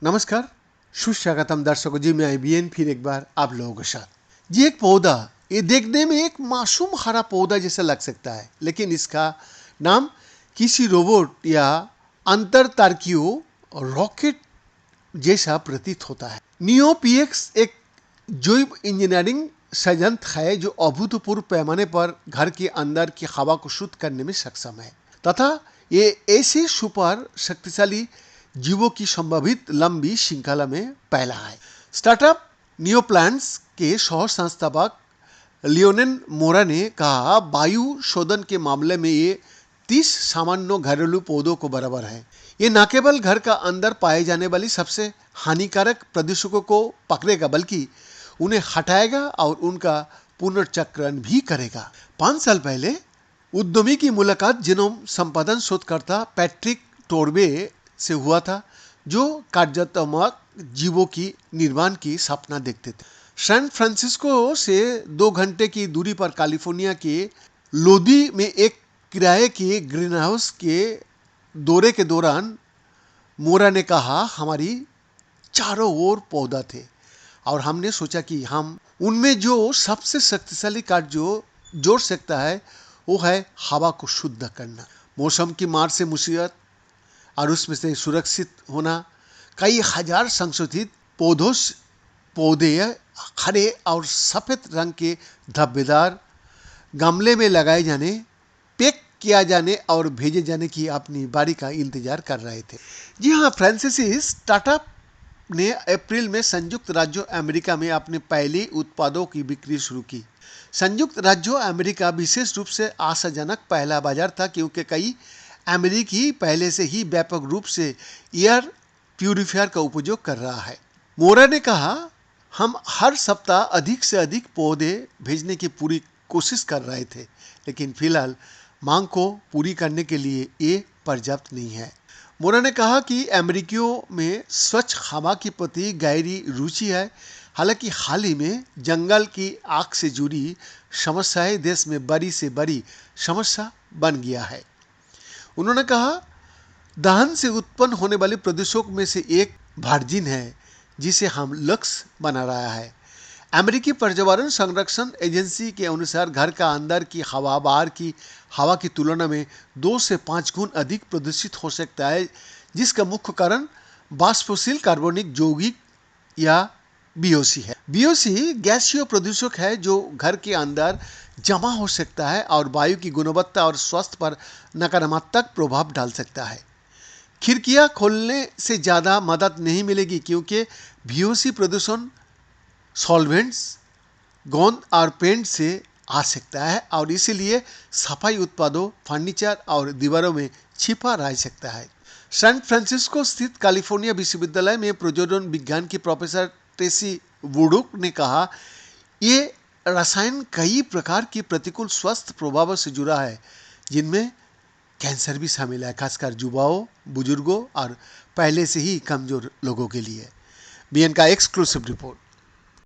नमस्कार, सुस्वागतम दर्शकों जी। मैं बीएन फिर एक बार आप लोगों के साथ। जी, एक पौधा, ये देखने में एक मासूम हरा पौधा जैसा लग सकता है, लेकिन इसका नाम किसी रोबोट या अंतर तारकीय रॉकेट जैसा प्रतीत होता है। नियोपीएक्स एक जैव इंजीनियरिंग संयंत्र है जो अभूतपूर्व पैमाने पर घर के अंदर की हवा को शुद्ध करने में सक्षम है तथा ये ऐसे सुपर शक्तिशाली जीवों की संभावित लंबी श्रृंखला में पहला है। स्टार्टअप नियोप्लांट्स के सह संस्थापक लियोनेल मोरा ने कहा, वायु शोधन के मामले में ये 30 सामान्य घरेलू पौधों को बराबर है। ये न केवल घर का अंदर पाए जाने वाली सबसे हानिकारक प्रदूषकों को पकड़ेगा बल्कि उन्हें हटाएगा और उनका पुनर्चक्रण भी करेगा। 5 साल पहले उद्यमी की मुलाकात जीनोम संपादन शोधकर्ता पैट्रिक टोरबे से हुआ था, जो कार्यात्मक जीवों की निर्माण की सपना देखते थे। सैन फ्रांसिस्को से 2 घंटे की दूरी पर कैलिफोर्निया के लोदी में एक किराए के ग्रीन हाउस के दौरे के दौरान मोरा ने कहा, हमारी चारों ओर पौधा थे और हमने सोचा कि हम उनमें जो सबसे शक्तिशाली कार्य जोड़ सकता है वो है हवा को शुद्ध करना, मौसम की मार से मुसीबत और उसमें से सुरक्षित होना। कई हजार संशोधित पौधे हरे और सफेद रंग के धब्बेदार गमले में लगाए जाने, पैक किया जाने और भेजे जाने की अपनी बारी का इंतजार कर रहे थे। जी हाँ, फ्रांसीसी स्टार्टअप ने अप्रैल में संयुक्त राज्य अमेरिका में अपने पहले उत्पादों की बिक्री शुरू की। संयुक्त राज्य अमेरिका विशेष रूप से आशाजनक पहला बाजार था क्योंकि कई अमेरिकी पहले से ही व्यापक रूप से एयर प्यूरिफायर का उपयोग कर रहा है। मोरा ने कहा, हम हर सप्ताह अधिक से अधिक पौधे भेजने की पूरी कोशिश कर रहे थे, लेकिन फिलहाल मांग को पूरी करने के लिए ये पर्याप्त नहीं है। मोरा ने कहा कि अमेरिकियों में स्वच्छ हवा के प्रति गहरी रुचि है। हालांकि हाल ही में जंगल की आग से जुड़ी समस्याएं देश में बड़ी से बड़ी समस्या बन गया है। उन्होंने कहा, दहन से उत्पन्न होने वाले प्रदूषक में से एक वर्जिन है जिसे हम लक्ष्य बना रहा है। अमेरिकी पर्यावरण संरक्षण एजेंसी के अनुसार घर का अंदर की हवा बाहर की हवा की तुलना में 2 से 5 गुना अधिक प्रदूषित हो सकता है, जिसका मुख्य कारण वाष्पशील कार्बनिक यौगिक या बीओसी है। बीओसी गैसीय प्रदूषक है जो घर के अंदर जमा हो सकता है और वायु की गुणवत्ता और स्वास्थ्य पर नकारात्मक प्रभाव डाल सकता है। खिड़कियां खोलने से ज़्यादा मदद नहीं मिलेगी क्योंकि बीओसी प्रदूषण सॉल्वेंट्स, गोंद और पेंट से आ सकता है और इसीलिए सफाई उत्पादों, फर्नीचर और दीवारों में छिपा रह सकता है। सैन फ्रांसिस्को स्थित कैलिफोर्निया विश्वविद्यालय में प्रजनन विज्ञान की प्रोफेसर ट्रेसी वुडुक ने कहा, ये रसायन कई प्रकार की प्रतिकूल स्वास्थ्य प्रभावों से जुड़ा है, जिनमें कैंसर भी शामिल है, खासकर युवाओं, बुजुर्गों और पहले से ही कमजोर लोगों के लिए। बीएन का एक्सक्लूसिव रिपोर्ट।